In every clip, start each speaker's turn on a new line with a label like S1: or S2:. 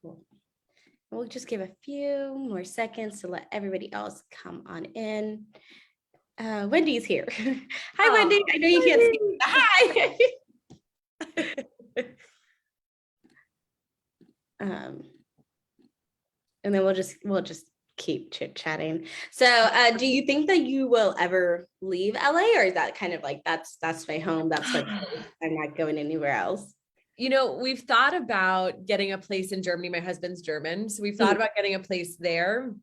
S1: Cool. We'll just give a few more seconds to let everybody else come on in. Wendy's here. Hi, Wendy. I know you can't see. Hi. And then we'll just keep chit-chatting. So do you think that you will ever leave LA, or is that kind of like that's my home, that's my place, I'm not going anywhere else?
S2: You know, we've thought about getting a place in Germany. My husband's German, so we've thought about getting a place there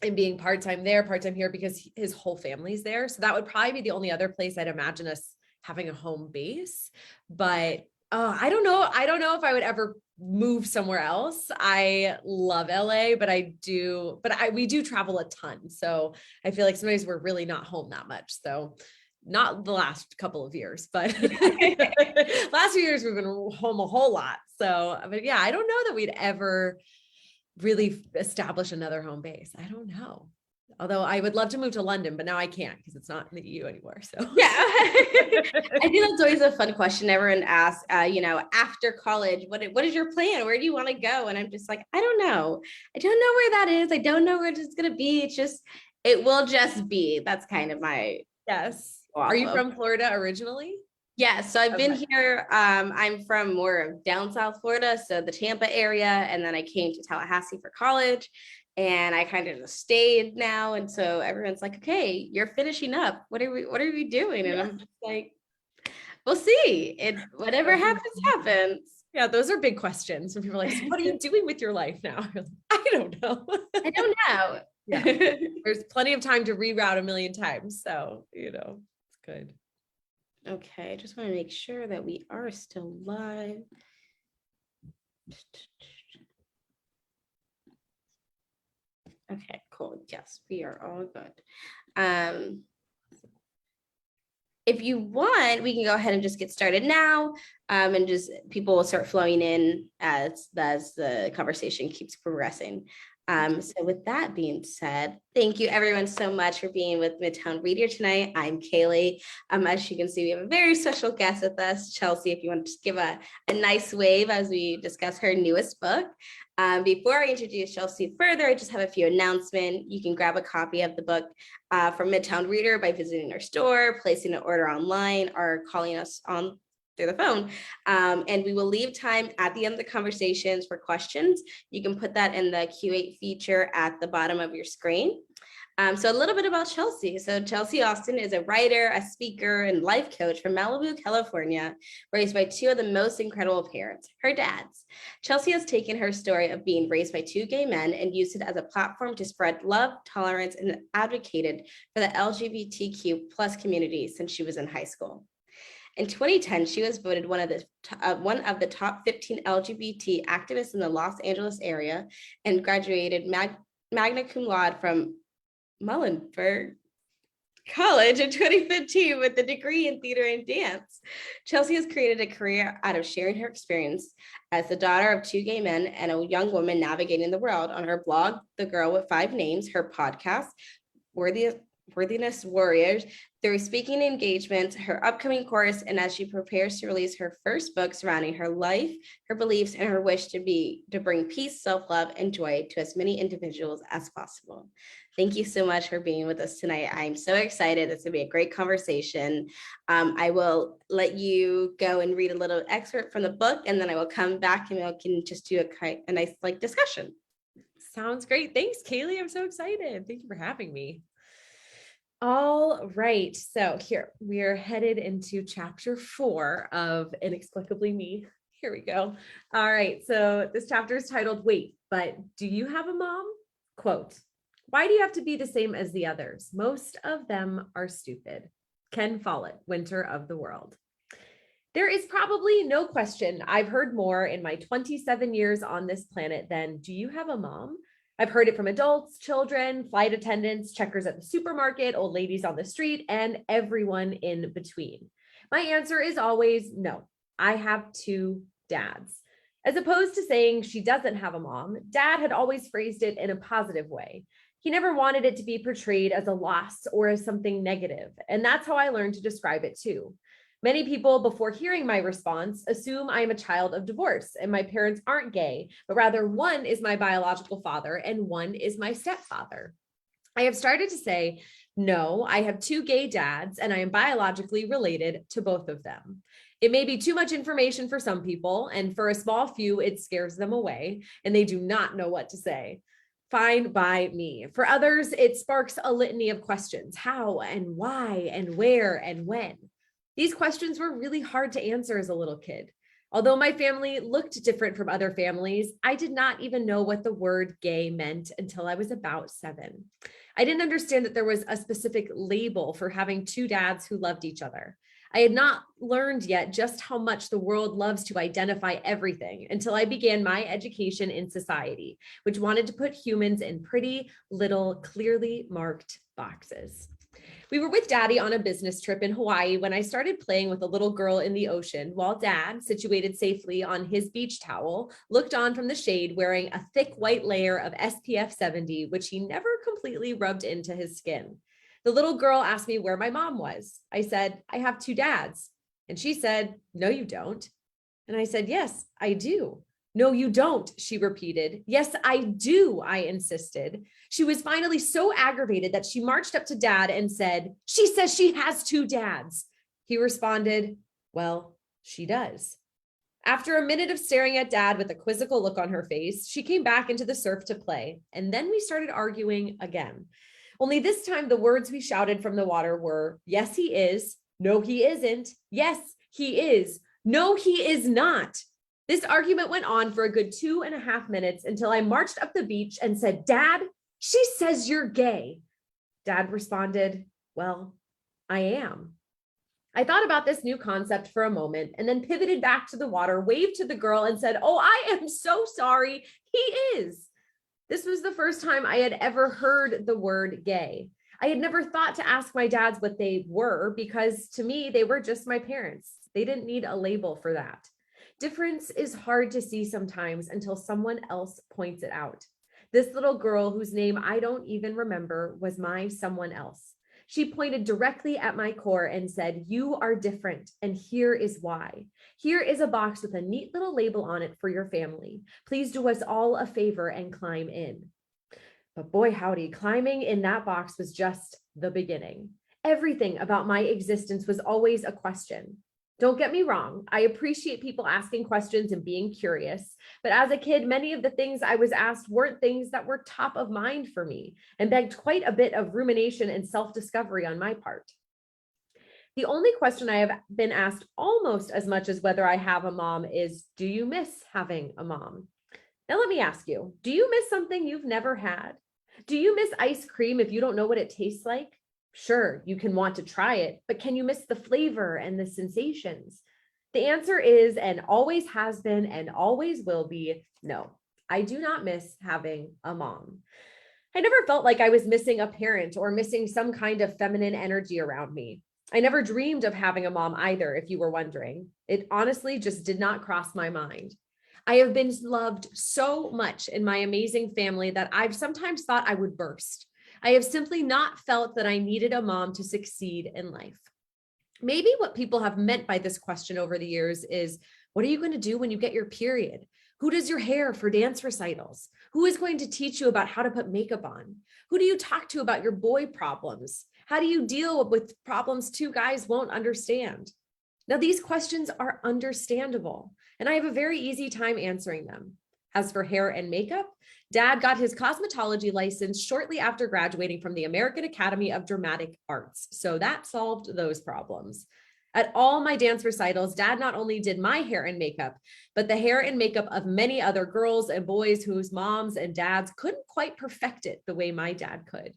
S2: and being part-time there, part-time here, because his whole family's there. So that would probably be the only other place I'd imagine us having a home base. But I don't know. I don't know if I would ever move somewhere else. I love LA, but we do travel a ton. So I feel like sometimes we're really not home that much. So not the last couple of years, but last few years we've been home a whole lot. So, but yeah, I don't know that we'd ever really establish another home base. I don't know. Although I would love to move to London, but now I can't because it's not in the EU anymore. So
S1: yeah, I think that's always a fun question everyone asks. After college, what is your plan? Where do you want to go? And I'm just like, I don't know. I don't know where that is. I don't know where it's going to be. It will just be. That's kind of my
S2: yes. Are you from Florida originally?
S1: Yeah, so I've been here. I'm from more of down South Florida, so the Tampa area, and then I came to Tallahassee for college, and I kind of just stayed now. And so everyone's like, "Okay, you're finishing up. What are we doing?" And I'm just like, "We'll see. Whatever happens, happens."
S2: Yeah, those are big questions. When people are like, so "What are you doing with your life now?" Like, I don't know.
S1: I don't know.
S2: Yeah, there's plenty of time to reroute a million times, so it's good.
S1: Okay, I just want to make sure that we are still live. Okay, cool. Yes, we are all good. If you want, we can go ahead and just get started now, and just people will start flowing in as the conversation keeps progressing. So with that being said, thank you everyone so much for being with Midtown Reader tonight. I'm Kaylee. As you can see, we have a very special guest with us, Chelsea, if you want to just give a nice wave as we discuss her newest book. Before I introduce Chelsea further, I just have a few announcements. You can grab a copy of the book from Midtown Reader by visiting our store, placing an order online, or calling us on through the phone. And we will leave time at the end of the conversations for questions. You can put that in the Q8 feature at the bottom of your screen. So a little bit about Chelsea. So Chelsea Austin is a writer, a speaker, and life coach from Malibu, California, raised by two of the most incredible parents, her dads. Chelsea has taken her story of being raised by two gay men and used it as a platform to spread love, tolerance, and advocated for the LGBTQ plus community since she was in high school. In 2010, she was voted one of the top 15 LGBT activists in the Los Angeles area and graduated magna cum laude from Muhlenberg College in 2015 with a degree in theater and dance. Chelsea has created a career out of sharing her experience as the daughter of two gay men and a young woman navigating the world on her blog, The Girl with Five Names, her podcast, Worthiness Warriors, through speaking engagements, her upcoming course, and as she prepares to release her first book surrounding her life, her beliefs, and her wish to bring peace, self-love, and joy to as many individuals as possible. Thank you so much for being with us tonight. I'm so excited. It's going to be a great conversation. I will let you go and read a little excerpt from the book, and then I will come back and we can just do a nice discussion.
S2: Sounds great. Thanks, Kaylee. I'm so excited. Thank you for having me. All right, so here we are headed into chapter 4 of Inexplicably Me. Here we go. All right, so this chapter is titled, Wait, but do you have a mom? Quote, why do you have to be the same as the others? Most of them are stupid. Ken Follett, Winter of the World. There is probably no question I've heard more in my 27 years on this planet than, do you have a mom? I've heard it from adults, children, flight attendants, checkers at the supermarket, old ladies on the street, and everyone in between. My answer is always no. I have two dads. As opposed to saying she doesn't have a mom, Dad had always phrased it in a positive way. He never wanted it to be portrayed as a loss or as something negative, and that's how I learned to describe it too. Many people, before hearing my response, assume I am a child of divorce and my parents aren't gay, but rather one is my biological father and one is my stepfather. I have started to say, no, I have two gay dads and I am biologically related to both of them. It may be too much information for some people, and for a small few, it scares them away and they do not know what to say. Fine by me. For others, it sparks a litany of questions: how and why and where and when. These questions were really hard to answer as a little kid. Although my family looked different from other families, I did not even know what the word gay meant until I was about 7. I didn't understand that there was a specific label for having two dads who loved each other. I had not learned yet just how much the world loves to identify everything until I began my education in society, which wanted to put humans in pretty little, clearly marked boxes. We were with Daddy on a business trip in Hawaii when I started playing with a little girl in the ocean while Dad, situated safely on his beach towel, looked on from the shade wearing a thick white layer of SPF 70, which he never completely rubbed into his skin. The little girl asked me where my mom was. I said, I have two dads. And she said, no, you don't. And I said, yes, I do. No, you don't, she repeated. Yes, I do, I insisted. She was finally so aggravated that she marched up to Dad and said, she says she has two dads. He responded, well, she does. After a minute of staring at Dad with a quizzical look on her face, she came back into the surf to play, and then we started arguing again. Only this time, the words we shouted from the water were, yes, he is. No, he isn't. Yes, he is. No, he is not. This argument went on for a good 2.5 minutes until I marched up the beach and said, Dad, she says you're gay. Dad responded, well, I am. I thought about this new concept for a moment and then pivoted back to the water, waved to the girl and said, oh, I am so sorry. He is. This was the first time I had ever heard the word gay. I had never thought to ask my dads what they were because to me, they were just my parents. They didn't need a label for that. Difference is hard to see sometimes until someone else points it out. This little girl, whose name I don't even remember, was my someone else. She pointed directly at my core and said, you are different, and here is why. Here is a box with a neat little label on it for your family. Please do us all a favor and climb in. But boy, howdy, climbing in that box was just the beginning. Everything about my existence was always a question. Don't get me wrong, I appreciate people asking questions and being curious, but as a kid, many of the things I was asked weren't things that were top of mind for me and begged quite a bit of rumination and self-discovery on my part. The only question I have been asked almost as much as whether I have a mom is, do you miss having a mom? Now let me ask you, do you miss something you've never had? Do you miss ice cream if you don't know what it tastes like? Sure, you can want to try it, but can you miss the flavor and the sensations? The answer is, and always has been, and always will be, no. I do not miss having a mom. I never felt like I was missing a parent or missing some kind of feminine energy around me. I never dreamed of having a mom either, if you were wondering. It honestly just did not cross my mind. I have been loved so much in my amazing family that I've sometimes thought I would burst. I have simply not felt that I needed a mom to succeed in life. Maybe what people have meant by this question over the years is, what are you going to do when you get your period? Who does your hair for dance recitals? Who is going to teach you about how to put makeup on? Who do you talk to about your boy problems? How do you deal with problems two guys won't understand? Now, these questions are understandable, and I have a very easy time answering them. As for hair and makeup, Dad got his cosmetology license shortly after graduating from the American Academy of Dramatic Arts, so that solved those problems. At all my dance recitals, Dad not only did my hair and makeup, but the hair and makeup of many other girls and boys whose moms and dads couldn't quite perfect it the way my dad could.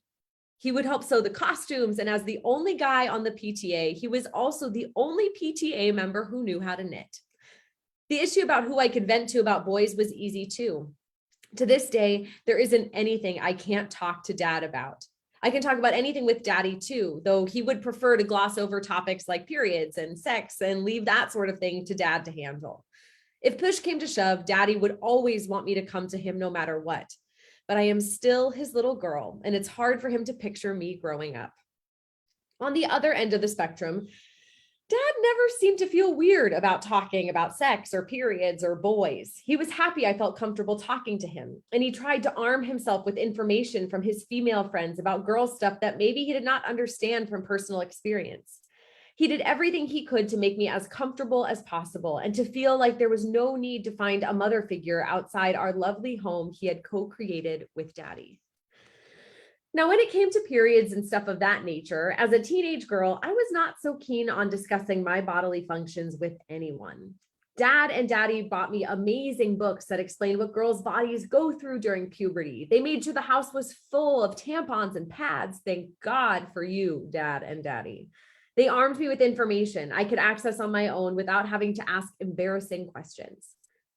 S2: He would help sew the costumes, and as the only guy on the PTA, he was also the only PTA member who knew how to knit. The issue about who I could vent to about boys was easy too. To this day, there isn't anything I can't talk to Dad about. I can talk about anything with Daddy too, though he would prefer to gloss over topics like periods and sex and leave that sort of thing to Dad to handle. If push came to shove, Daddy would always want me to come to him no matter what. But I am still his little girl, and it's hard for him to picture me growing up. On the other end of the spectrum, Dad never seemed to feel weird about talking about sex or periods or boys. He was happy I felt comfortable talking to him, and he tried to arm himself with information from his female friends about girl stuff that maybe he did not understand from personal experience. He did everything he could to make me as comfortable as possible and to feel like there was no need to find a mother figure outside our lovely home he had co-created with Daddy. Now, when it came to periods and stuff of that nature, as a teenage girl, I was not so keen on discussing my bodily functions with anyone. Dad and Daddy bought me amazing books that explained what girls' bodies go through during puberty. They made sure the house was full of tampons and pads. Thank God for you, Dad and Daddy. They armed me with information I could access on my own without having to ask embarrassing questions.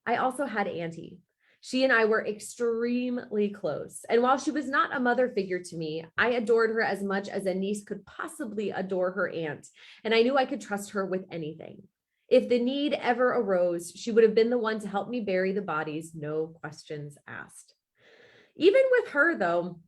S2: I also had Auntie. She and I were extremely close. And while she was not a mother figure to me, I adored her as much as a niece could possibly adore her aunt. And I knew I could trust her with anything. If the need ever arose, she would have been the one to help me bury the bodies, no questions asked. Even with her, though,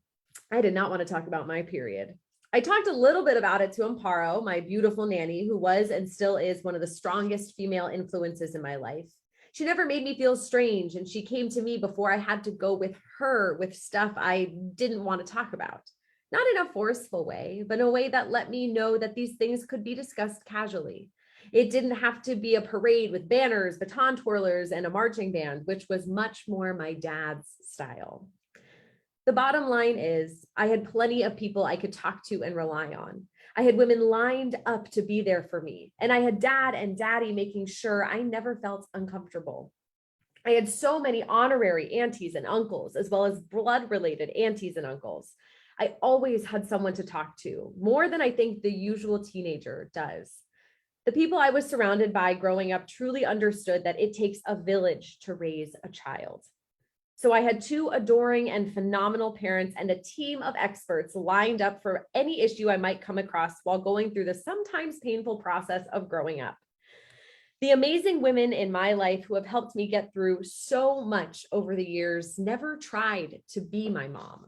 S2: I did not want to talk about my period. I talked a little bit about it to Amparo, my beautiful nanny, who was and still is one of the strongest female influences in my life. She never made me feel strange, and she came to me before I had to go with her with stuff I didn't want to talk about. Not in a forceful way, but in a way that let me know that these things could be discussed casually. It didn't have to be a parade with banners, baton twirlers, and a marching band, which was much more my dad's style. The bottom line is I had plenty of people I could talk to and rely on. I had women lined up to be there for me, and I had Dad and Daddy making sure I never felt uncomfortable. I had so many honorary aunties and uncles, as well as blood-related aunties and uncles. I always had someone to talk to, more than I think the usual teenager does. The people I was surrounded by growing up truly understood that it takes a village to raise a child. So I had two adoring and phenomenal parents and a team of experts lined up for any issue I might come across while going through the sometimes painful process of growing up. The amazing women in my life who have helped me get through so much over the years never tried to be my mom.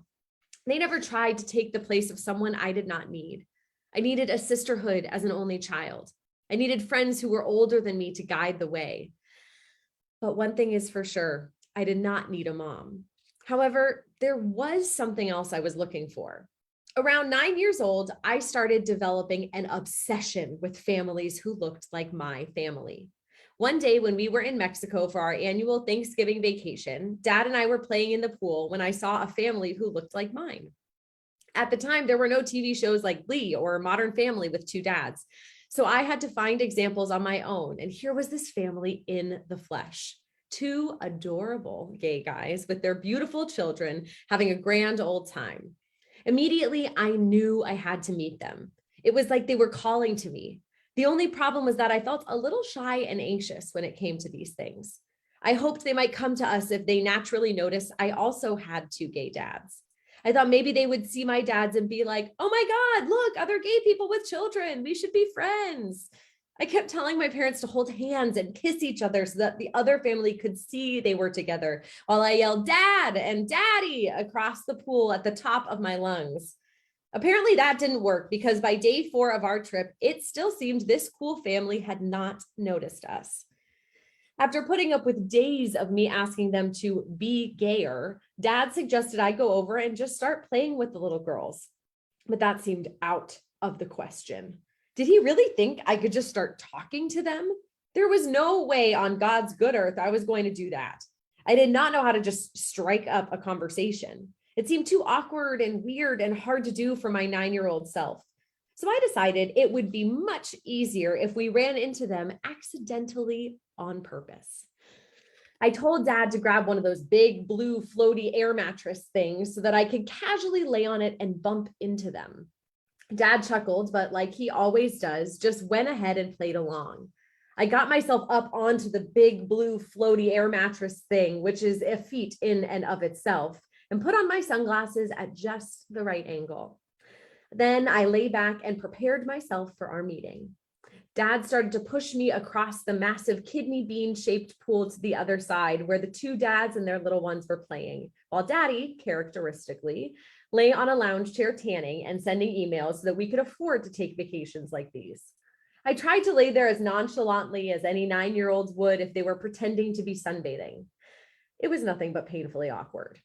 S2: They never tried to take the place of someone I did not need. I needed a sisterhood as an only child. I needed friends who were older than me to guide the way. But one thing is for sure, I did not need a mom. However, there was something else I was looking for. Around 9 years old, I started developing an obsession with families who looked like my family. One day when we were in Mexico for our annual Thanksgiving vacation, Dad and I were playing in the pool when I saw a family who looked like mine. At the time, there were no TV shows like Glee or Modern Family with two dads. So I had to find examples on my own. And here was this family in the flesh. Two adorable gay guys with their beautiful children having a grand old time. Immediately, I knew I had to meet them. It was like they were calling to me. The only problem was that I felt a little shy and anxious when it came to these things. I hoped they might come to us if they naturally noticed I also had two gay dads. I thought maybe they would see my dads and be like, oh my God, look, other gay people with children. We should be friends. I kept telling my parents to hold hands and kiss each other so that the other family could see they were together, while I yelled Dad and Daddy across the pool at the top of my lungs. Apparently that didn't work because by day 4 of our trip, it still seemed this cool family had not noticed us. After putting up with days of me asking them to be gayer, Dad suggested I go over and just start playing with the little girls. But that seemed out of the question. Did he really think I could just start talking to them? There was no way on God's good earth I was going to do that. I did not know how to just strike up a conversation. It seemed too awkward and weird and hard to do for my 9-year-old self. So I decided it would be much easier if we ran into them accidentally on purpose. I told Dad to grab one of those big blue floaty air mattress things so that I could casually lay on it and bump into them. Dad chuckled, but like he always does, just went ahead and played along. I got myself up onto the big blue floaty air mattress thing, which is a feat in and of itself, and put on my sunglasses at just the right angle. Then I lay back and prepared myself for our meeting. Dad started to push me across the massive kidney bean shaped pool to the other side where the two dads and their little ones were playing, while Daddy, characteristically, lay on a lounge chair tanning and sending emails so that we could afford to take vacations like these. I tried to lay there as nonchalantly as any 9-year-olds would if they were pretending to be sunbathing. It was nothing but painfully awkward.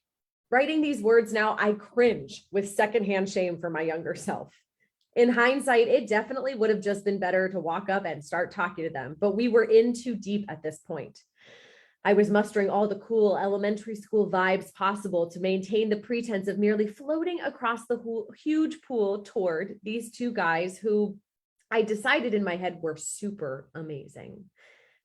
S2: Writing these words now, I cringe with secondhand shame for my younger self. In hindsight, it definitely would have just been better to walk up and start talking to them, but we were in too deep at this point. I was mustering all the cool elementary school vibes possible to maintain the pretense of merely floating across the huge pool toward these two guys who I decided in my head were super amazing.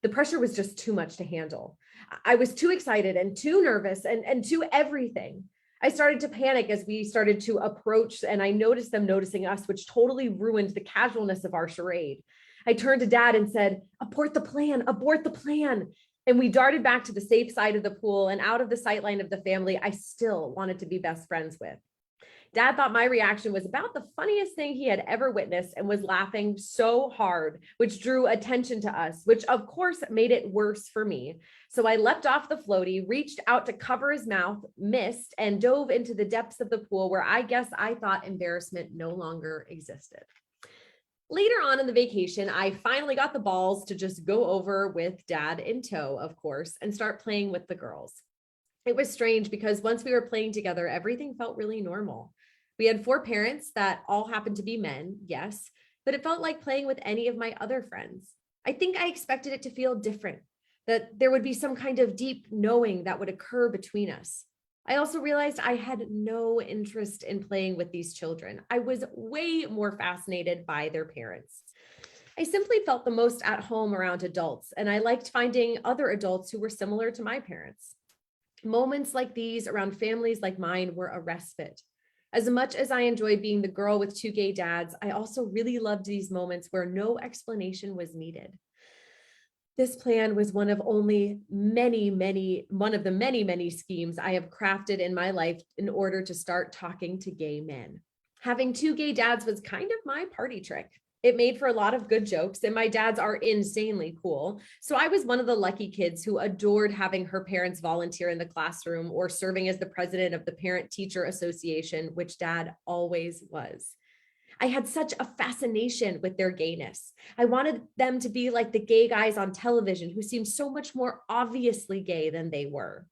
S2: The pressure was just too much to handle. I was too excited and too nervous and too everything. I started to panic as we started to approach, and I noticed them noticing us, which totally ruined the casualness of our charade. I turned to Dad and said, "Abort the plan, abort the plan." And we darted back to the safe side of the pool and out of the sightline of the family I still wanted to be best friends with. Dad thought my reaction was about the funniest thing he had ever witnessed and was laughing so hard, which drew attention to us, which of course made it worse for me. So I leapt off the floaty, reached out to cover his mouth, missed, and dove into the depths of the pool where I guess I thought embarrassment no longer existed. Later on in the vacation, I finally got the balls to just go over with Dad in tow, of course, and start playing with the girls. It was strange because once we were playing together, everything felt really normal. We had 4 parents that all happened to be men, yes, but it felt like playing with any of my other friends. I think I expected it to feel different, that there would be some kind of deep knowing that would occur between us. I also realized I had no interest in playing with these children. I was way more fascinated by their parents. I simply felt the most at home around adults, and I liked finding other adults who were similar to my parents. Moments like these around families like mine were a respite. As much as I enjoyed being the girl with 2 gay dads, I also really loved these moments where no explanation was needed. This plan was one of the many schemes I have crafted in my life in order to start talking to gay men. Having 2 gay dads was kind of my party trick. It made for a lot of good jokes, and my dads are insanely cool. So I was one of the lucky kids who adored having her parents volunteer in the classroom or serving as the president of the Parent-Teacher Association, which Dad always was. I had such a fascination with their gayness. I wanted them to be like the gay guys on television who seemed so much more obviously gay than they were.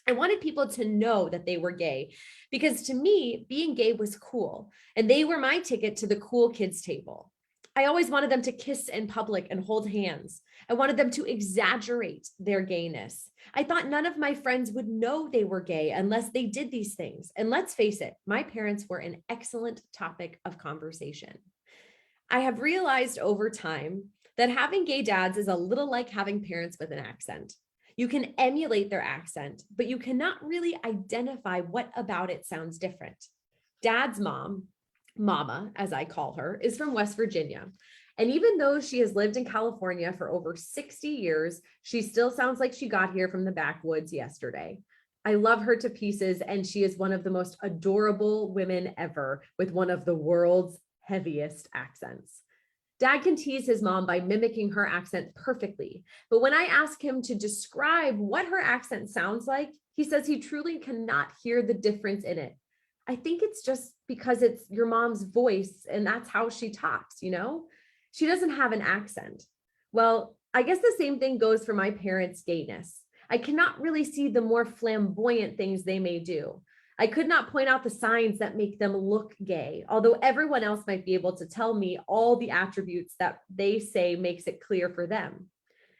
S2: I wanted people to know that they were gay because to me, being gay was cool, and they were my ticket to the cool kids table. I always wanted them to kiss in public and hold hands. I wanted them to exaggerate their gayness. I thought none of my friends would know they were gay unless they did these things. And let's face it, my parents were an excellent topic of conversation. I have realized over time that having gay dads is a little like having parents with an accent. You can emulate their accent, but you cannot really identify what about it sounds different. Dad's mom, Mama, as I call her, is from West Virginia. And even though she has lived in California for over 60 years, she still sounds like she got here from the backwoods yesterday. I love her to pieces, and she is one of the most adorable women ever with one of the world's heaviest accents. Dad can tease his mom by mimicking her accent perfectly. But when I ask him to describe what her accent sounds like, he says he truly cannot hear the difference in it. I think it's just because it's your mom's voice and that's how she talks, you know? She doesn't have an accent. Well, I guess the same thing goes for my parents' gayness. I cannot really see the more flamboyant things they may do. I could not point out the signs that make them look gay, although everyone else might be able to tell me all the attributes that they say makes it clear for them.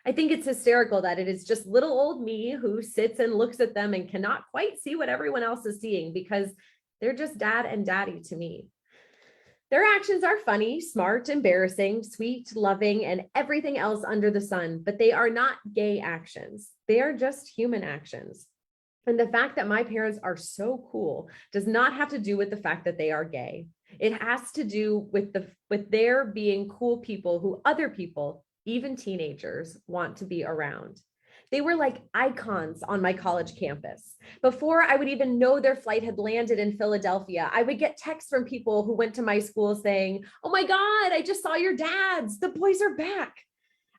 S2: I think it's hysterical that it is just little old me who sits and looks at them and cannot quite see what everyone else is seeing because they're just dad and daddy to me. Their actions are funny, smart, embarrassing, sweet, loving, and everything else under the sun, but they are not gay actions. They are just human actions. And the fact that my parents are so cool does not have to do with the fact that they are gay. It has to do with their being cool people who other people, even teenagers, want to be around. They were like icons on my college campus. Before I would even know their flight had landed in Philadelphia, I would get texts from people who went to my school saying, "Oh my God, I just saw your dads. The boys are back."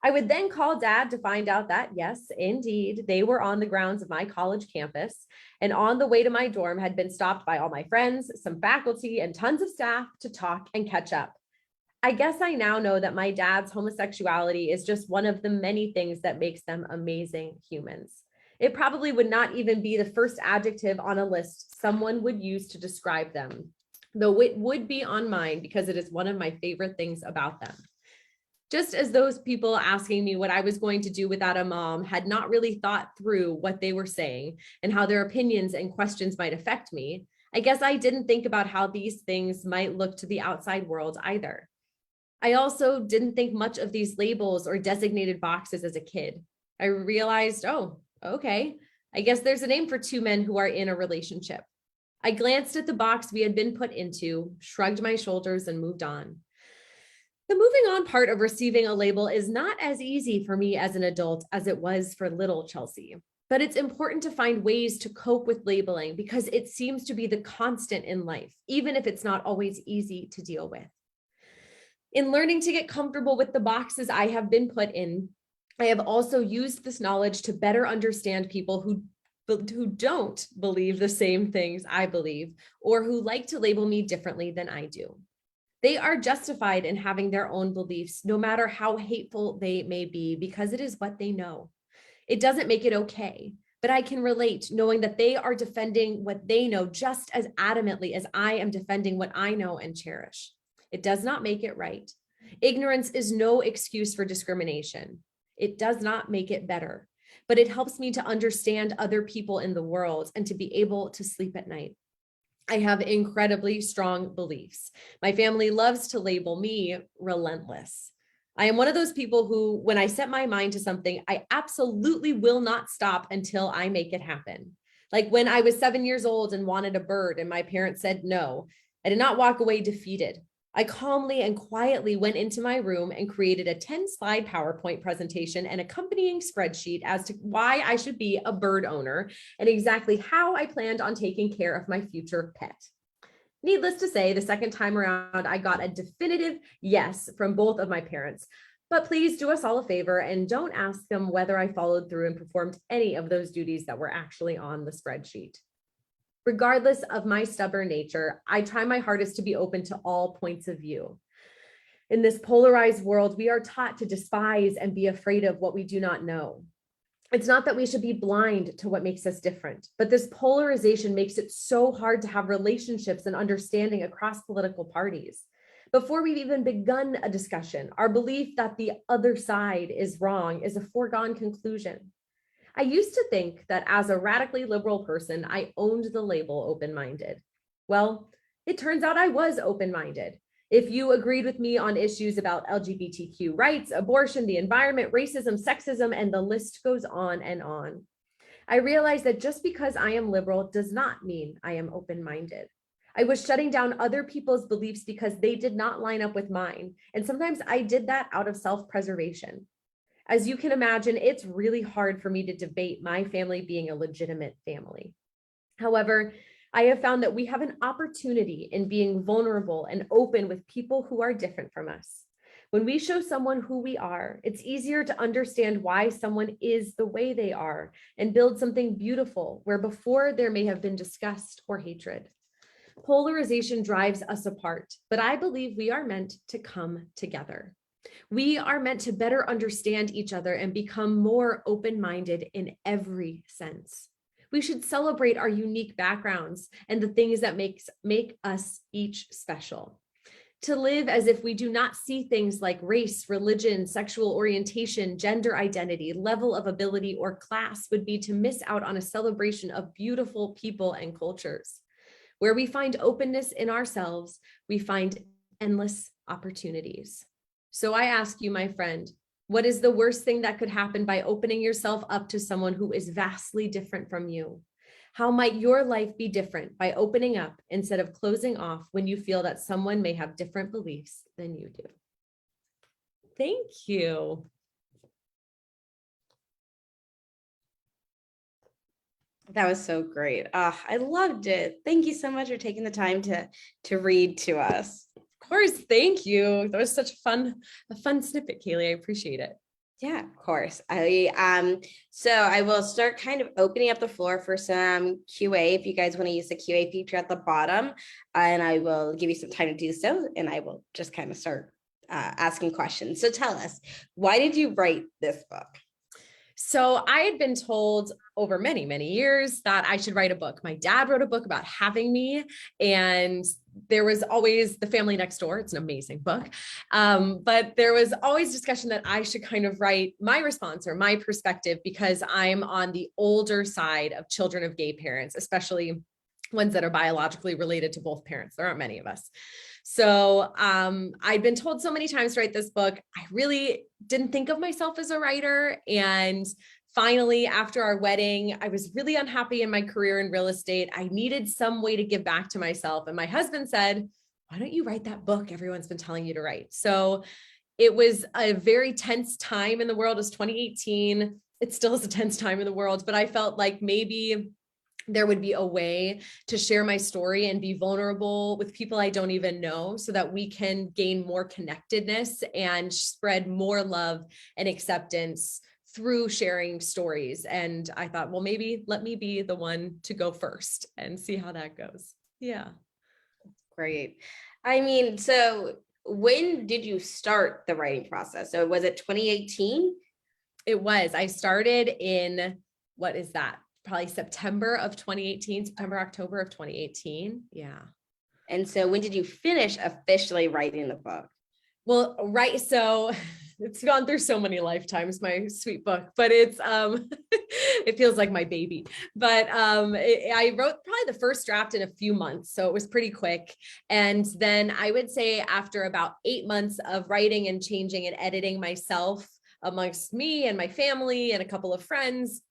S2: I would then call Dad to find out that, yes, indeed, they were on the grounds of my college campus and on the way to my dorm had been stopped by all my friends, some faculty, and tons of staff to talk and catch up. I guess I now know that my dad's homosexuality is just one of the many things that makes them amazing humans. It probably would not even be the first adjective on a list someone would use to describe them, though it would be on mine because it is one of my favorite things about them. Just as those people asking me what I was going to do without a mom had not really thought through what they were saying and how their opinions and questions might affect me, I guess I didn't think about how these things might look to the outside world either. I also didn't think much of these labels or designated boxes as a kid. I realized, oh, okay, I guess there's a name for two men who are in a relationship. I glanced at the box we had been put into, shrugged my shoulders, and moved on. The moving on part of receiving a label is not as easy for me as an adult as it was for little Chelsea. But it's important to find ways to cope with labeling because it seems to be the constant in life, even if it's not always easy to deal with. In learning to get comfortable with the boxes I have been put in, I have also used this knowledge to better understand people who don't believe the same things I believe or who like to label me differently than I do. They are justified in having their own beliefs, no matter how hateful they may be, because it is what they know. It doesn't make it okay, but I can relate knowing that they are defending what they know just as adamantly as I am defending what I know and cherish. It does not make it right. Ignorance is no excuse for discrimination. It does not make it better, but it helps me to understand other people in the world and to be able to sleep at night. I have incredibly strong beliefs. My family loves to label me relentless. I am one of those people who, when I set my mind to something, I absolutely will not stop until I make it happen. Like when I was 7 years old and wanted a bird and my parents said no, I did not walk away defeated. I calmly and quietly went into my room and created a 10-slide PowerPoint presentation and accompanying spreadsheet as to why I should be a bird owner and exactly how I planned on taking care of my future pet. Needless to say, the second time around, I got a definitive yes from both of my parents. But please do us all a favor and don't ask them whether I followed through and performed any of those duties that were actually on the spreadsheet. Regardless of my stubborn nature, I try my hardest to be open to all points of view. In this polarized world, we are taught to despise and be afraid of what we do not know. It's not that we should be blind to what makes us different, but this polarization makes it so hard to have relationships and understanding across political parties. Before we've even begun a discussion, our belief that the other side is wrong is a foregone conclusion. I used to think that as a radically liberal person, I owned the label open-minded. Well, it turns out I was open-minded. If you agreed with me on issues about LGBTQ rights, abortion, the environment, racism, sexism, and the list goes on and on. I realized that just because I am liberal does not mean I am open-minded. I was shutting down other people's beliefs because they did not line up with mine. And sometimes I did that out of self-preservation. As you can imagine, it's really hard for me to debate my family being a legitimate family. However, I have found that we have an opportunity in being vulnerable and open with people who are different from us. When we show someone who we are, it's easier to understand why someone is the way they are and build something beautiful where before there may have been disgust or hatred. Polarization drives us apart, but I believe we are meant to come together. We are meant to better understand each other and become more open-minded in every sense. We should celebrate our unique backgrounds and the things that make us each special. To live as if we do not see things like race, religion, sexual orientation, gender identity, level of ability, or class would be to miss out on a celebration of beautiful people and cultures. Where we find openness in ourselves, we find endless opportunities. So I ask you, my friend, what is the worst thing that could happen by opening yourself up to someone who is vastly different from you? How might your life be different by opening up instead of closing off when you feel that someone may have different beliefs than you do? Thank you.
S1: That was so great. I loved it. Thank you so much for taking the time to read to us.
S2: Of course, thank you. That was such a fun snippet, Kaylee. I appreciate it.
S1: Yeah, of course. So I will start kind of opening up the floor for some QA if you guys want to use the QA feature at the bottom, and I will give you some time to do so, and I will just kind of start asking questions. So tell us, why did you write this book?
S2: So I had been told over many, many years that I should write a book. My dad wrote a book about having me, and there was always The Family Next Door. It's an amazing book. But there was always discussion that I should kind of write my response or my perspective, because I'm on the older side of children of gay parents, especially ones that are biologically related to both parents. There aren't many of us. So I'd been told so many times to write this book. I really didn't think of myself as a writer. And finally, after our wedding, I was really unhappy in my career in real estate. I needed some way to give back to myself. And my husband said, why don't you write that book everyone's been telling you to write? So it was a very tense time in the world. It was 2018. It still is a tense time in the world, but I felt like maybe there would be a way to share my story and be vulnerable with people I don't even know, so that we can gain more connectedness and spread more love and acceptance through sharing stories. And I thought, well, maybe let me be the one to go first and see how that goes. Yeah.
S1: Great. I mean, so when did you start the writing process? So was it 2018?
S2: It was. I started in, what is that? Probably September of 2018, September, October of 2018. Yeah.
S1: And so when did you finish officially writing the book?
S2: Well, right. So it's gone through so many lifetimes, my sweet book, but it's, it feels like my baby, but I wrote probably the first draft in a few months. So it was pretty quick. And then I would say after about 8 months of writing and changing and editing myself amongst me and my family and a couple of friends,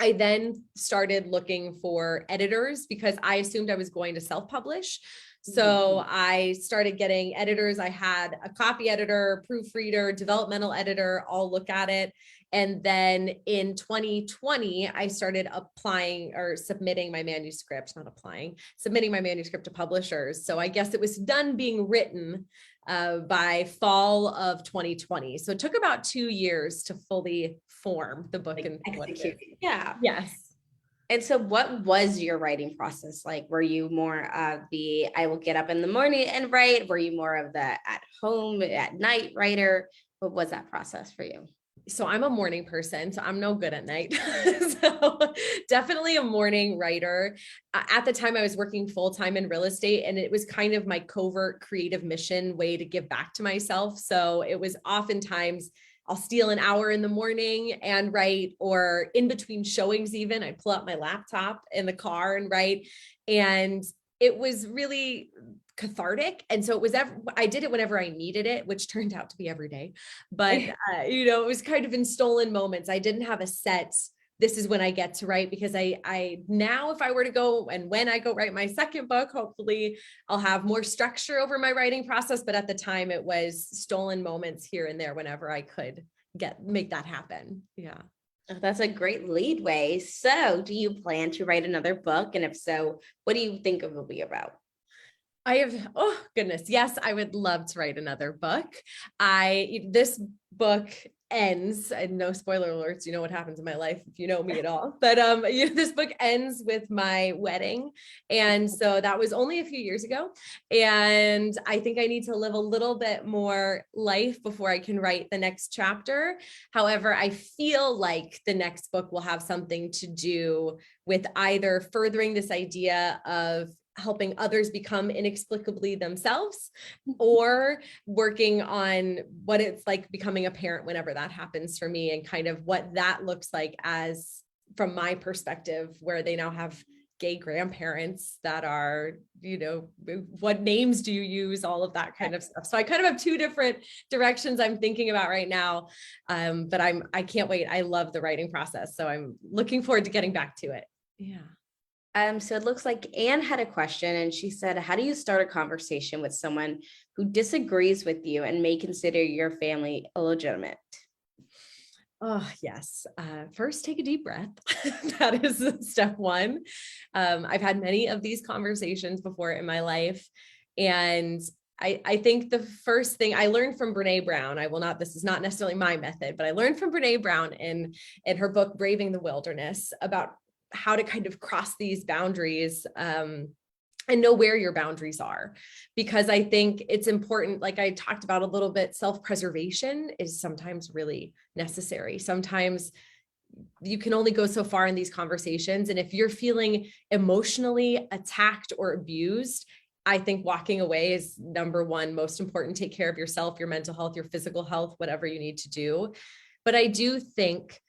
S2: I then started looking for editors, because I assumed I was going to self-publish. So I started getting editors. I had a copy editor, proofreader, developmental editor, all look at it. And then in 2020, I started applying or submitting my manuscript, not applying, submitting my manuscript to publishers. So I guess it was done being written by fall of 2020. So it took about 2 years to fully form the book and
S1: execute. Yeah.
S2: Yes.
S1: And so what was your writing process like? Were you more of the, I will get up in the morning and write? Were you more of the at home at night writer? What was that process for you?
S2: So I'm a morning person, so I'm no good at night. So definitely a morning writer. At the time I was working full-time in real estate, and it was kind of my covert creative mission way to give back to myself. So it was oftentimes I'll steal an hour in the morning and write, or in between showings, even I'd pull out my laptop in the car and write. And it was really cathartic. And so it was, I did it whenever I needed it, which turned out to be every day. But, it was kind of in stolen moments. I didn't have a set, this is when I get to write, because I now, if I were to go, and when I go write my second book, hopefully I'll have more structure over my writing process. But at the time it was stolen moments here and there whenever I could make that happen. Yeah.
S1: That's a great lead way. So do you plan to write another book? And if so, what do you think it will be about?
S2: Oh goodness. Yes, I would love to write another book. This book ends, and no spoiler alerts, you know what happens in my life if you know me at all. But this book ends with my wedding. And so that was only a few years ago. And I think I need to live a little bit more life before I can write the next chapter. However, I feel like the next book will have something to do with either furthering this idea of helping others become inexplicably themselves, or working on what it's like becoming a parent whenever that happens for me, and kind of what that looks like as from my perspective, where they now have gay grandparents that are, what names do you use, all of that kind of stuff. So I kind of have two different directions I'm thinking about right now. But I can't wait. I love the writing process. So I'm looking forward to getting back to it. Yeah.
S1: So it looks like Anne had a question, and she said, how do you start a conversation with someone who disagrees with you and may consider your family illegitimate?
S2: Oh, yes. First, take a deep breath. That is step one. I've had many of these conversations before in my life. And I think the first thing I learned from Brene Brown, this is not necessarily my method, but I learned from Brene Brown in her book, Braving the Wilderness, about how to kind of cross these boundaries and know where your boundaries are. Because I think it's important, like I talked about a little bit, self-preservation is sometimes really necessary. Sometimes you can only go so far in these conversations. And if you're feeling emotionally attacked or abused, I think walking away is number one, most important. Take care of yourself, your mental health, your physical health, whatever you need to do. But I do think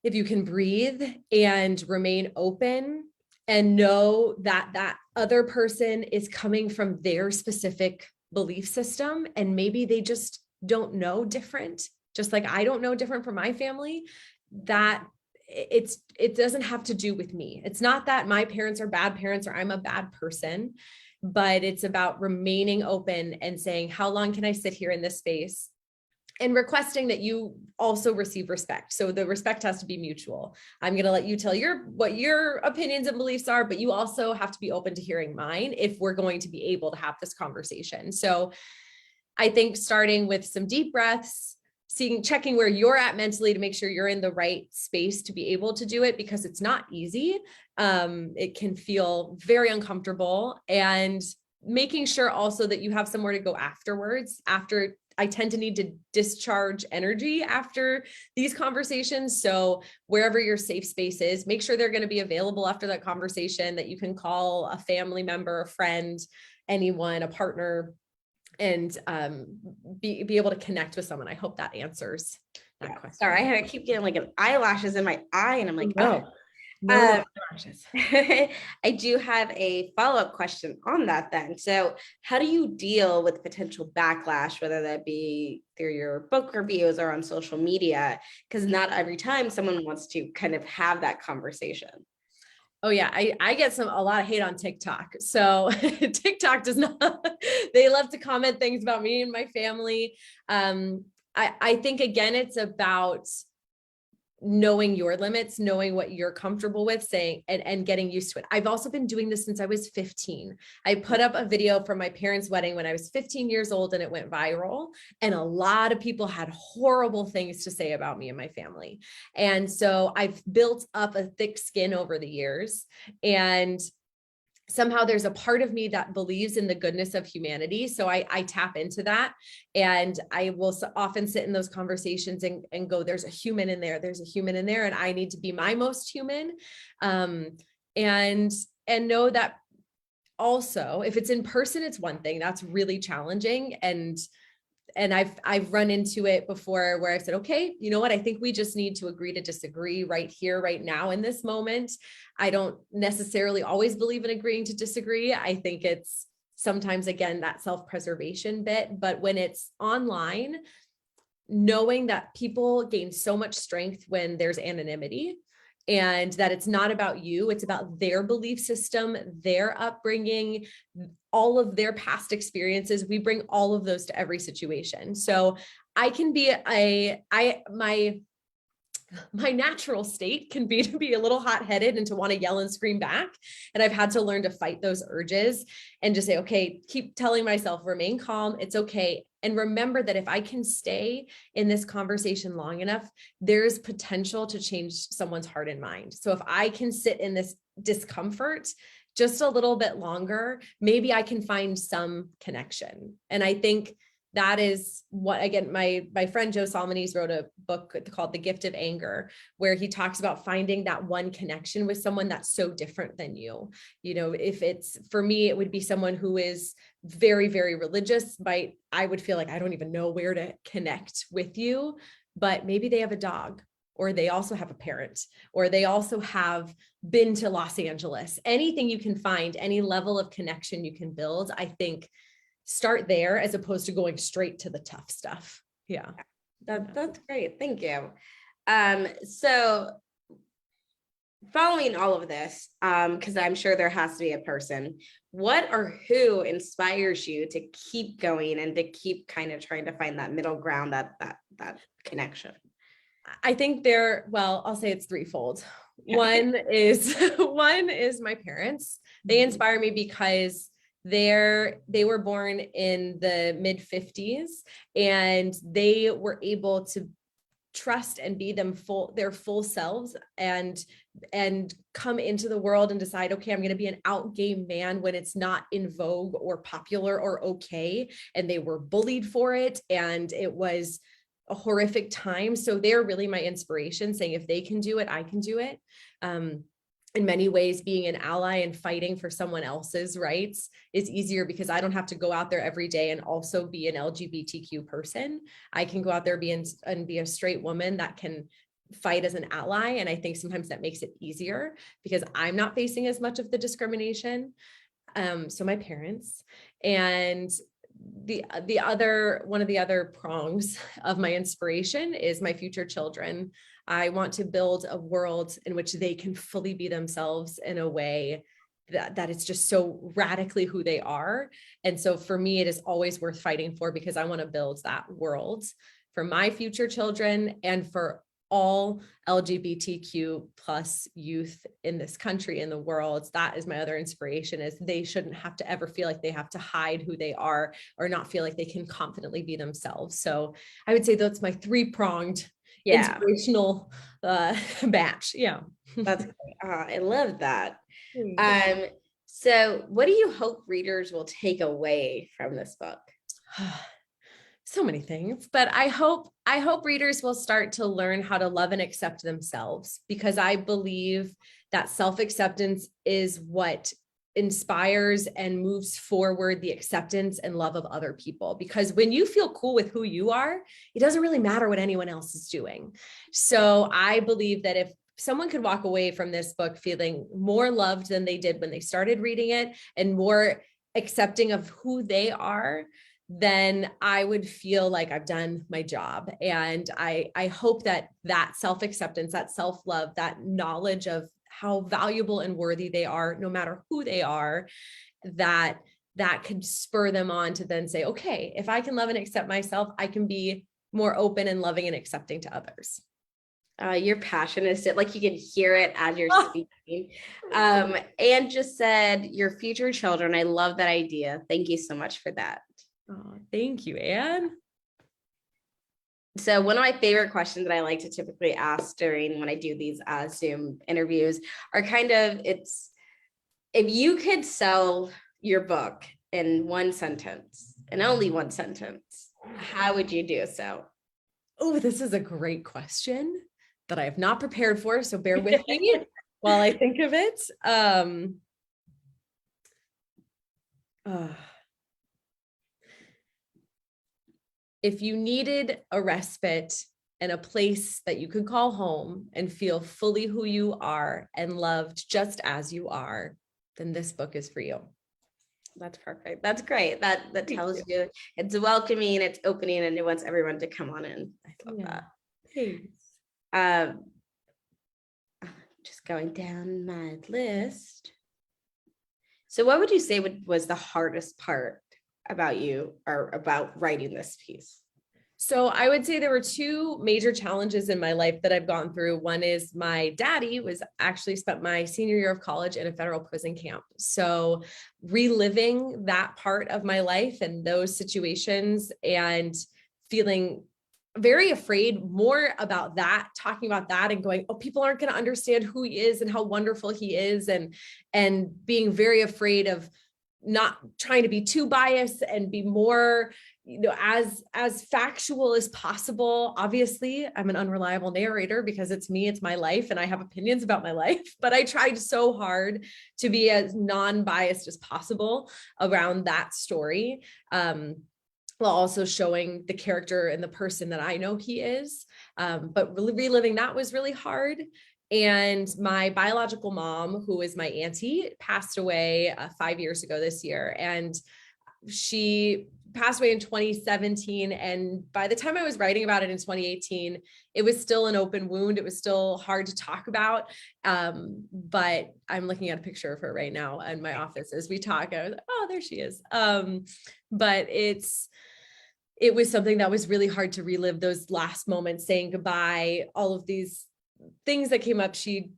S2: if you can breathe and remain open and know that that other person is coming from their specific belief system, and maybe they just don't know different, just like I don't know different from my family, that it doesn't have to do with me. It's not that my parents are bad parents or I'm a bad person, but it's about remaining open and saying, how long can I sit here in this space? And requesting that you also receive respect. So the respect has to be mutual. I'm going to let you tell what your opinions and beliefs are, but you also have to be open to hearing mine if we're going to be able to have this conversation. So I think starting with some deep breaths, checking where you're at mentally to make sure you're in the right space to be able to do it, because it's not easy. It can feel very uncomfortable, and making sure also that you have somewhere to go afterwards. I tend to need to discharge energy after these conversations. So wherever your safe space is, make sure they're going to be available after that conversation, that you can call a family member, a friend, anyone, a partner, and be able to connect with someone. I hope that answers that question.
S1: Sorry, I keep getting like an eyelashes in my eye, and I'm like,
S2: no,
S1: oh.
S2: No.
S1: I do have a follow-up question on that then. So how do you deal with potential backlash, whether that be through your book reviews or on social media? Because not every time someone wants to kind of have that conversation.
S2: Oh yeah, I get a lot of hate on TikTok. So TikTok does not, they love to comment things about me and my family. I think again, it's about knowing your limits, knowing what you're comfortable with saying, and getting used to it. I've also been doing this since I was 15. I put up a video from my parents' wedding when I was 15 years old, and it went viral. And a lot of people had horrible things to say about me and my family. And so I've built up a thick skin over the years, and somehow there's a part of me that believes in the goodness of humanity. So I tap into that, and I will often sit in those conversations and go, there's a human in there. There's a human in there. And I need to be my most human. And know that also, if it's in person, it's one thing that's really challenging. And I've run into it before where I've said, okay, you know what? I think we just need to agree to disagree right here, right now, in this moment. I don't necessarily always believe in agreeing to disagree. I think it's sometimes, again, that self-preservation bit, but when it's online, knowing that people gain so much strength when there's anonymity, and that it's not about you, it's about their belief system, their upbringing, all of their past experiences. We bring all of those to every situation. So I can be my natural state can be to be a little hot-headed and to want to yell and scream back. And I've had to learn to fight those urges and just say, okay, keep telling myself, remain calm. It's okay. And remember that if I can stay in this conversation long enough, there's potential to change someone's heart and mind. So if I can sit in this discomfort just a little bit longer, maybe I can find some connection. And I think that is what, again, my friend Joe Salmonese wrote a book called The Gift of Anger, where he talks about finding that one connection with someone that's so different than you. You know, if it's, for me, it would be someone who is very, very religious. I would feel like I don't even know where to connect with you, but maybe they have a dog, or they also have a parent, or they also have been to Los Angeles. Anything you can find, any level of connection you can build, I think start there as opposed to going straight to the tough stuff. Yeah.
S1: That's great. Thank you. So following all of this, because I'm sure there has to be a person, what or who inspires you to keep going and to keep kind of trying to find that middle ground, that connection?
S2: I think I'll say it's threefold. One is my parents. They inspire me because they were born in the mid 50s, and they were able to trust and be their full selves, and come into the world and decide, okay, I'm going to be an out gay man when it's not in vogue or popular or okay. And they were bullied for it, and it was a horrific time. So they're really my inspiration, saying if they can do it, I can do it. In many ways, being an ally and fighting for someone else's rights is easier because I don't have to go out there every day and also be an LGBTQ person. I can go out there and be a straight woman that can fight as an ally. And I think sometimes that makes it easier because I'm not facing as much of the discrimination. So my parents, and one of the other prongs of my inspiration is my future children. I want to build a world in which they can fully be themselves in a way that it's just so radically who they are. And so for me, it is always worth fighting for, because I want to build that world for my future children and for all LGBTQ plus youth in this country, in the world. That is my other inspiration, is they shouldn't have to ever feel like they have to hide who they are or not feel like they can confidently be themselves. So I would say that's my three-pronged inspirational batch. Yeah.
S1: That's great. I love that. So what do you hope readers will take away from this book?
S2: So many things, but I hope readers will start to learn how to love and accept themselves, because I believe that self-acceptance is what inspires and moves forward the acceptance and love of other people. Because when you feel cool with who you are, it doesn't really matter what anyone else is doing. So I believe that if someone could walk away from this book feeling more loved than they did when they started reading it, and more accepting of who they are, then I would feel like I've done my job. And I hope that self-acceptance, that self-love, that knowledge of how valuable and worthy they are, no matter who they are, that could spur them on to then say, okay, if I can love and accept myself, I can be more open and loving and accepting to others.
S1: Your passion is like, you can hear it as you're speaking. And just said your future children. I love that idea. Thank you so much for that.
S2: Oh, thank you, Anne.
S1: So one of my favorite questions that I like to typically ask when I do these Zoom interviews are it's, if you could sell your book in one sentence, and only one sentence, how would you do so?
S2: Oh, this is a great question that I have not prepared for, so bear with me while I think of it. If you needed a respite and a place that you could call home and feel fully who you are and loved just as you are, then this book is for you.
S1: That's perfect. That's great. That tells you it's welcoming, it's opening, and it wants everyone to come on in. I love that.
S2: Thanks.
S1: Just going down my list. So what would you say was the hardest part about you, or about writing this piece?
S2: So I would say there were two major challenges in my life that I've gone through. One is my daddy was actually spent my senior year of college in a federal prison camp. So reliving that part of my life and those situations, and feeling very afraid more about that, talking about that and going, oh, people aren't going to understand who he is and how wonderful he is. And being very afraid of not trying to be too biased and be more, as factual as possible. Obviously, I'm an unreliable narrator because it's me, it's my life, and I have opinions about my life, but I tried so hard to be as non-biased as possible around that story, while also showing the character and the person that I know he is. But reliving that was really hard. And my biological mom, who is my auntie, passed away 5 years ago this year. And she passed away in 2017. And by the time I was writing about it in 2018, it was still an open wound. It was still hard to talk about. But I'm looking at a picture of her right now in my office as we talk. I was like, oh, there she is. But it was something that was really hard to relive, those last moments, saying goodbye, all of these things that came up. She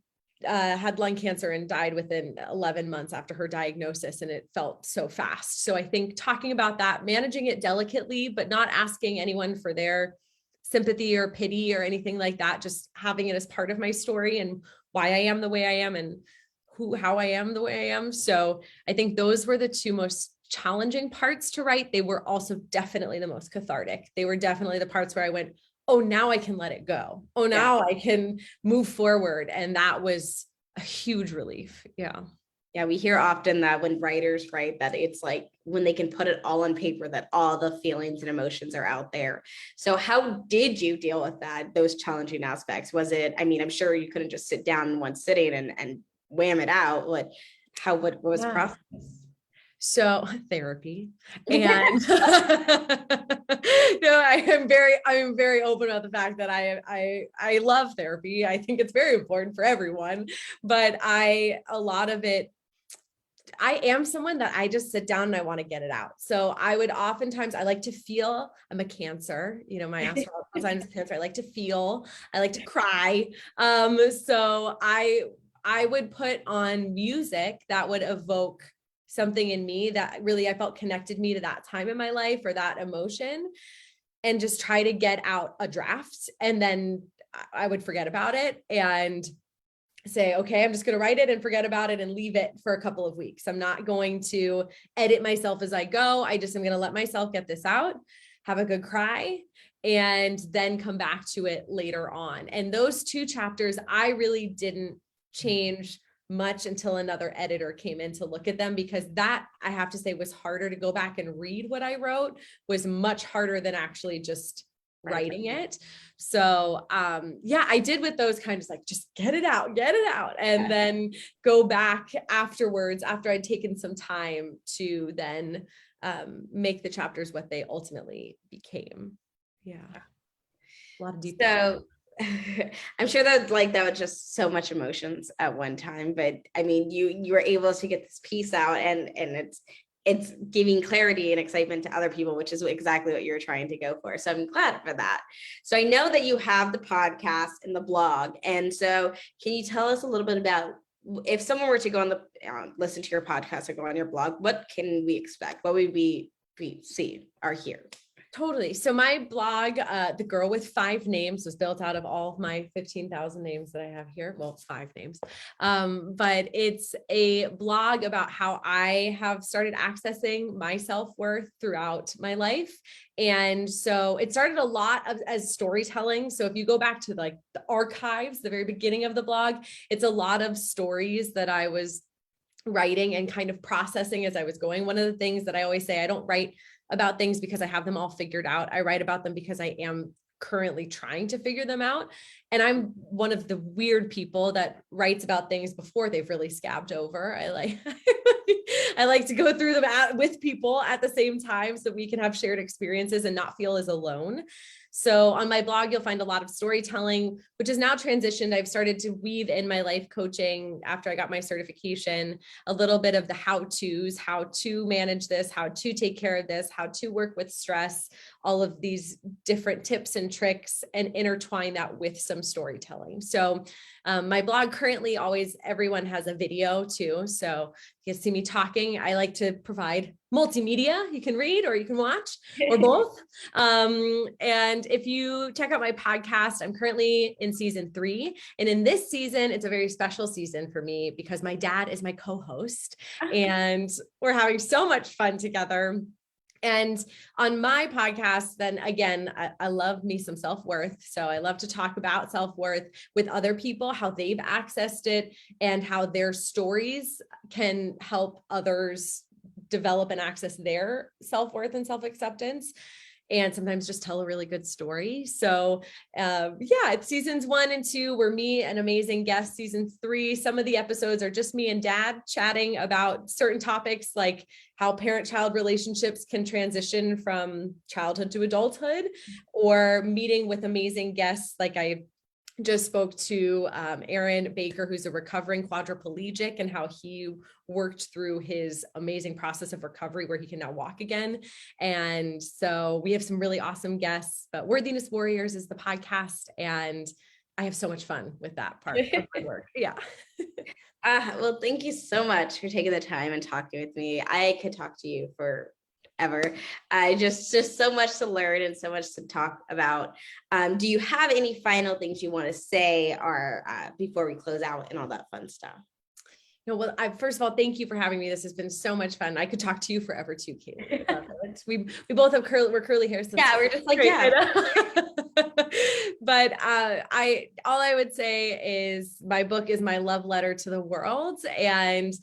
S2: had lung cancer and died within 11 months after her diagnosis, and it felt so fast. So I think talking about that, managing it delicately, but not asking anyone for their sympathy or pity or anything like that, just having it as part of my story and why I am the way I am and how I am the way I am. So I think those were the two most challenging parts to write. They were also definitely the most cathartic. They were definitely the parts where I went, oh, now I can let it go. Oh, now I can move forward. And that was a huge relief. Yeah.
S1: Yeah, we hear often that when writers write that it's like when they can put it all on paper, that all the feelings and emotions are out there. So how did you deal with that, those challenging aspects? Was it, I mean, I'm sure you couldn't just sit down in one sitting and wham it out. What was the process?
S2: So therapy and I'm very open about the fact that I love therapy. I think it's very important for everyone, but a lot of it, I am someone that I just sit down and I want to get it out. So I would oftentimes, I like to feel. I'm a Cancer, my astrological sign is Cancer. I like to feel, I like to cry. So I would put on music that would evoke something in me that really I felt connected me to that time in my life or that emotion, and just try to get out a draft. And then I would forget about it and say, okay, I'm just going to write it and forget about it and leave it for a couple of weeks. I'm not going to edit myself as I go. I just am going to let myself get this out, have a good cry, and then come back to it later on. And those 2 chapters, I really didn't change much until another editor came in to look at them, because that, I have to say, was harder to go back and read what I wrote, was much harder than actually just writing it. So I did with those kinds of like, just get it out. And then go back afterwards, after I'd taken some time to then make the chapters what they ultimately became. Yeah. A lot of deep.
S1: So I'm sure that was just so much emotions at one time, but I mean, you were able to get this piece out and it's giving clarity and excitement to other people, which is exactly what you're trying to go for. So I'm glad for that. So I know that you have the podcast and the blog. And so can you tell us a little bit about, if someone were to go on the listen to your podcast or go on your blog, what can we expect? What would we see or hear?
S2: Totally. So my blog, The Girl with 5 Names, was built out of all of my 15,000 names that I have here. Well, it's 5 names. But it's a blog about how I have started accessing my self-worth throughout my life. And so it started a lot as storytelling. So if you go back to like the archives, the very beginning of the blog, it's a lot of stories that I was writing and kind of processing as I was going. One of the things that I always say, I don't write about things because I have them all figured out. I write about them because I am currently trying to figure them out. And I'm one of the weird people that writes about things before they've really scabbed over. I like to go through them with people at the same time so we can have shared experiences and not feel as alone. So on my blog, you'll find a lot of storytelling, which is now transitioned. I've started to weave in my life coaching after I got my certification, a little bit of the how-tos, how to manage this, how to take care of this, how to work with stress, all of these different tips and tricks, and intertwine that with some storytelling. So my blog currently everyone has a video too. So you can see me talking. I like to provide multimedia. You can read or you can watch or both. And if you check out my podcast, I'm currently in season 3. And in this season, it's a very special season for me because my dad is my co-host and we're having so much fun together. And on my podcast, then again, I love me some self-worth. So I love to talk about self-worth with other people, how they've accessed it and how their stories can help others develop and access their self-worth and self-acceptance. And sometimes just tell a really good story. So it's seasons 1 and 2 were me and amazing guests. Season 3, some of the episodes are just me and dad chatting about certain topics like how parent-child relationships can transition from childhood to adulthood, or meeting with amazing guests. Like I just spoke to Aaron Baker, who's a recovering quadriplegic, and how he worked through his amazing process of recovery where he can now walk again. And so we have some really awesome guests, but Worthiness Warriors is the podcast. And I have so much fun with that part of my work. Yeah.
S1: Well, thank you so much for taking the time and talking with me. I could talk to you forever ever. Just so much to learn and so much to talk about. Do you have any final things you want to say or before we close out and all that fun stuff?
S2: No, well, first of all, thank you for having me. This has been so much fun. I could talk to you forever too, Kate. We both have we're curly hair. So
S1: yeah, we're just like,
S2: great.
S1: yeah.
S2: But all I would say is my book is my love letter to the world. And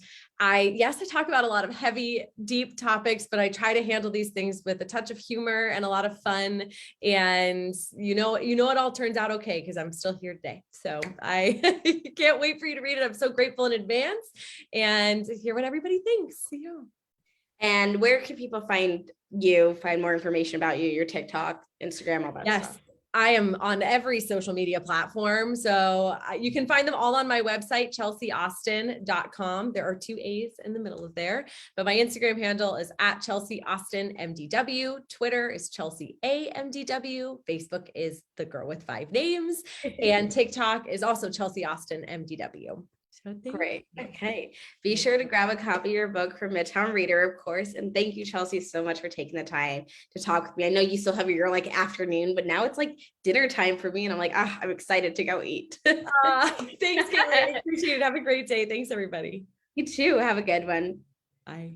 S2: I talk about a lot of heavy, deep topics, but I try to handle these things with a touch of humor and a lot of fun. And it all turns out okay, because I'm still here today. So I can't wait for you to read it. I'm so grateful in advance and hear what everybody thinks. Yeah.
S1: And where can people find you, find more information about you, your TikTok, Instagram, all that stuff?
S2: I am on every social media platform. So you can find them all on my website, chelseaaustin.com. There are 2 A's in the middle of there, but my Instagram handle is at Chelsea Austin MDW. Twitter is Chelsea AMDW. Facebook is the girl with 5 names. And TikTok is also Chelsea Austin MDW. So
S1: great. Okay. Be sure to grab a copy of your book from Midtown Reader, of course. And thank you, Chelsea, so much for taking the time to talk with me. I know you still have your afternoon, but now it's dinner time for me. And I'm I'm excited to go eat.
S2: Thanks, Caitlin. I appreciate it. Have a great day. Thanks, everybody.
S1: You too. Have a good one.
S2: Bye.